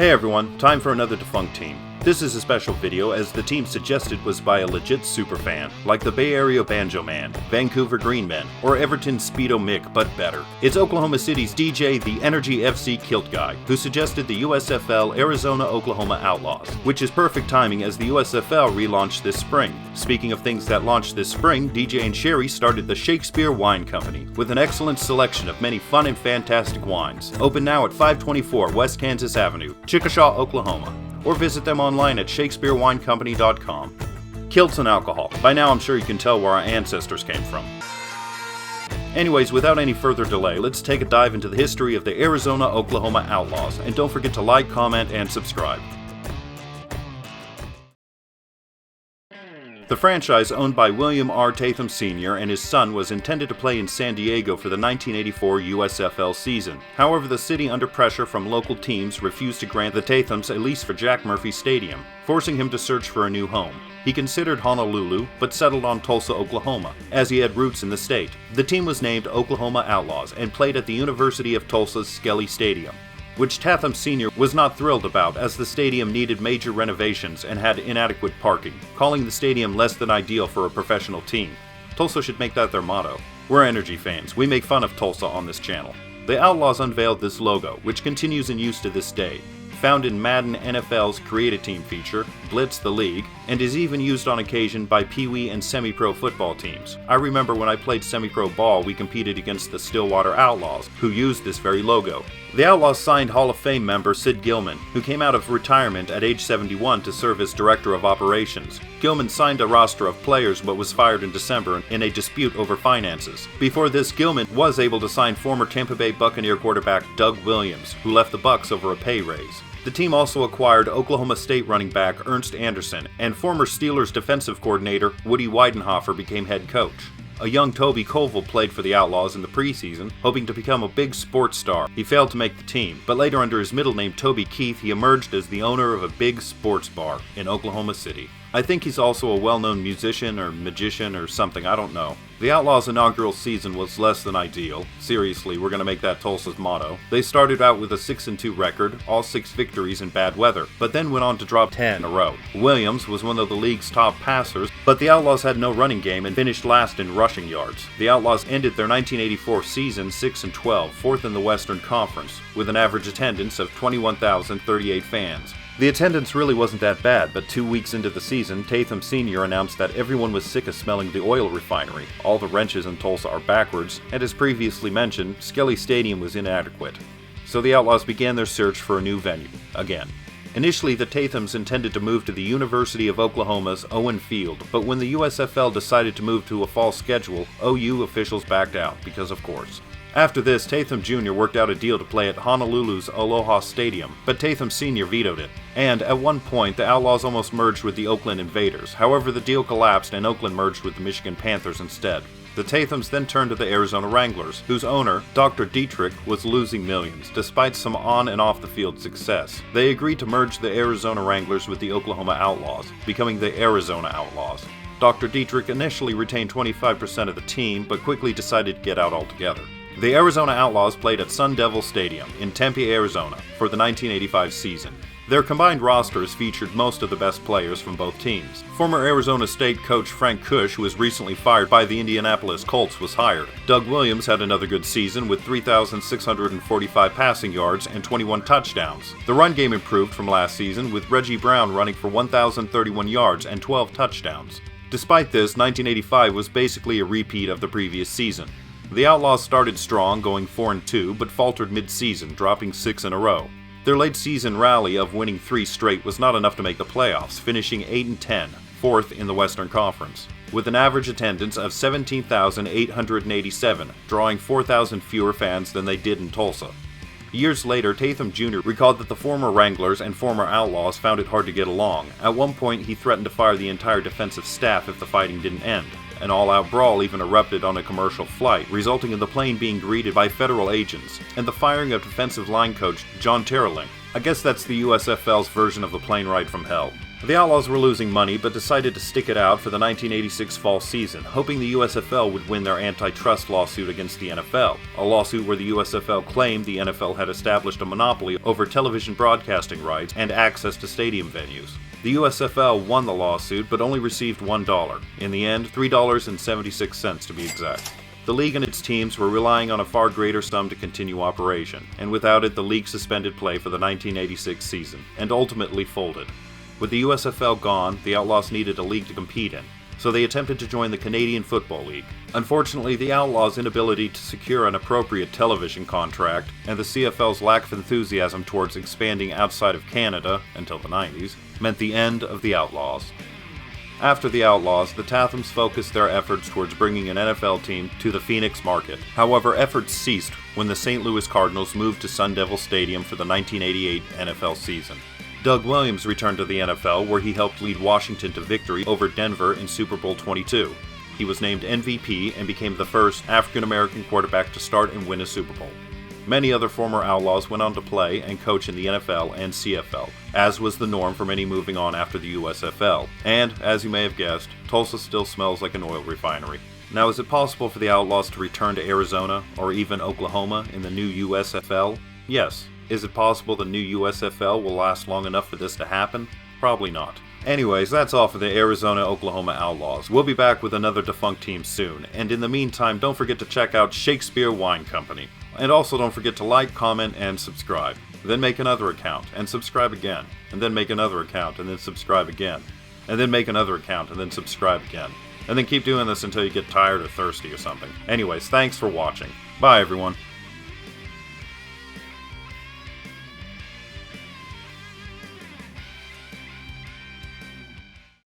Hey everyone, time for another Defunct team. This is a special video as the team suggested was by a legit superfan, like the Bay Area Banjo Man, Vancouver Green Men, or Everton Speedo Mick, but better. It's Oklahoma City's DJ, the Energy FC Kilt Guy, who suggested the USFL Arizona-Oklahoma Outlaws, which is perfect timing as the USFL relaunched this spring. Speaking of things that launched this spring, DJ and Sherry started the Shakespeare Wine Company, with an excellent selection of many fun and fantastic wines. Open now at 524 West Kansas Avenue, Chickasha, Oklahoma. Or visit them online at shakespearewinecompany.com. Kilts and alcohol. By now I'm sure you can tell where our ancestors came from. Anyways, without any further delay, let's take a dive into the history of the Arizona-Oklahoma Outlaws, and don't forget to like, comment, and subscribe. The franchise, owned by William R. Tatham Sr. and his son, was intended to play in San Diego for the 1984 USFL season. However, the city, under pressure from local teams, refused to grant the Tathams a lease for Jack Murphy Stadium, forcing him to search for a new home. He considered Honolulu, but settled on Tulsa, Oklahoma, as he had roots in the state. The team was named Oklahoma Outlaws and played at the University of Tulsa's Skelly Stadium, which Tatham Sr. was not thrilled about as the stadium needed major renovations and had inadequate parking, calling the stadium less than ideal for a professional team. Tulsa should make that their motto. We're Energy fans, we make fun of Tulsa on this channel. The Outlaws unveiled this logo, which continues in use to this day, found in Madden NFL's Create a Team feature, Blitz the League, and is even used on occasion by Pee Wee and semi-pro football teams. I remember when I played semi-pro ball, we competed against the Stillwater Outlaws, who used this very logo. The Outlaws signed Hall of Fame member Sid Gilman, who came out of retirement at age 71 to serve as Director of Operations. Gilman signed a roster of players but was fired in December in a dispute over finances. Before this, Gilman was able to sign former Tampa Bay Buccaneer quarterback Doug Williams, who left the Bucs over a pay raise. The team also acquired Oklahoma State running back Ernst Anderson, and former Steelers defensive coordinator Woody Weidenhofer became head coach. A young Toby Colville played for the Outlaws in the preseason, hoping to become a big sports star. He failed to make the team, but later under his middle name Toby Keith, he emerged as the owner of a big sports bar in Oklahoma City. I think he's also a well-known musician or magician or something, I don't know. The Outlaws' inaugural season was less than ideal. Seriously, we're gonna make that Tulsa's motto. They started out with a 6-2 record, all 6 victories in bad weather, but then went on to drop 10 in a row. Williams was one of the league's top passers, but the Outlaws had no running game and finished last in rushing yards. The Outlaws ended their 1984 season 6-12, fourth in the Western Conference, with an average attendance of 21,038 fans. The attendance really wasn't that bad, but 2 weeks into the season, Tatham Sr. announced that everyone was sick of smelling the oil refinery. All the wrenches in Tulsa are backwards, and as previously mentioned, Skelly Stadium was inadequate. So the Outlaws began their search for a new venue, again. Initially, the Tathams intended to move to the University of Oklahoma's Owen Field, but when the USFL decided to move to a fall schedule, OU officials backed out, because of course. After this, Tatham Jr. worked out a deal to play at Honolulu's Aloha Stadium, but Tatham Sr. vetoed it. And at one point, the Outlaws almost merged with the Oakland Invaders. However, the deal collapsed and Oakland merged with the Michigan Panthers instead. The Tathams then turned to the Arizona Wranglers, whose owner, Dr. Dietrich, was losing millions, despite some on and off the field success. They agreed to merge the Arizona Wranglers with the Oklahoma Outlaws, becoming the Arizona Outlaws. Dr. Dietrich initially retained 25% of the team, but quickly decided to get out altogether. The Arizona Outlaws played at Sun Devil Stadium in Tempe, Arizona for the 1985 season. Their combined rosters featured most of the best players from both teams. Former Arizona State coach Frank Kush, who was recently fired by the Indianapolis Colts, was hired. Doug Williams had another good season with 3,645 passing yards and 21 touchdowns. The run game improved from last season, with Reggie Brown running for 1,031 yards and 12 touchdowns. Despite this, 1985 was basically a repeat of the previous season. The Outlaws started strong, going 4-2, but faltered mid-season, dropping 6 in a row. Their late-season rally of winning 3 straight was not enough to make the playoffs, finishing 8-10, fourth in the Western Conference, with an average attendance of 17,887, drawing 4,000 fewer fans than they did in Tulsa. Years later, Tatham Jr. recalled that the former Wranglers and former Outlaws found it hard to get along. At one point, he threatened to fire the entire defensive staff if the fighting didn't end. An all-out brawl even erupted on a commercial flight, resulting in the plane being greeted by federal agents, and the firing of defensive line coach John Terrelling. I guess that's the USFL's version of the plane ride from hell. The Outlaws were losing money, but decided to stick it out for the 1986 fall season, hoping the USFL would win their antitrust lawsuit against the NFL, a lawsuit where the USFL claimed the NFL had established a monopoly over television broadcasting rights and access to stadium venues. The USFL won the lawsuit, but only received $1. In the end, $3.76 to be exact. The league and its teams were relying on a far greater sum to continue operation, and without it, the league suspended play for the 1986 season, and ultimately folded. With the USFL gone, the Outlaws needed a league to compete in, so they attempted to join the Canadian Football League. Unfortunately, the Outlaws' inability to secure an appropriate television contract, and the CFL's lack of enthusiasm towards expanding outside of Canada, until the 90s, meant the end of the Outlaws. After the Outlaws, the Tathams focused their efforts towards bringing an NFL team to the Phoenix market. However, efforts ceased when the St. Louis Cardinals moved to Sun Devil Stadium for the 1988 NFL season. Doug Williams returned to the NFL, where he helped lead Washington to victory over Denver in Super Bowl 22. He was named MVP and became the first African-American quarterback to start and win a Super Bowl. Many other former Outlaws went on to play and coach in the NFL and CFL, as was the norm for many moving on after the USFL. And, as you may have guessed, Tulsa still smells like an oil refinery. Now, is it possible for the Outlaws to return to Arizona, or even Oklahoma, in the new USFL? Yes. Is it possible the new USFL will last long enough for this to happen? Probably not. Anyways, that's all for the Arizona-Oklahoma Outlaws. We'll be back with another defunct team soon, and in the meantime, don't forget to check out Shakespeare Wine Company. And also don't forget to like, comment, and subscribe. Then make another account, and subscribe again. And then make another account, and then subscribe again. And then make another account, and then subscribe again. And then keep doing this until you get tired or thirsty or something. Anyways, thanks for watching. Bye, everyone.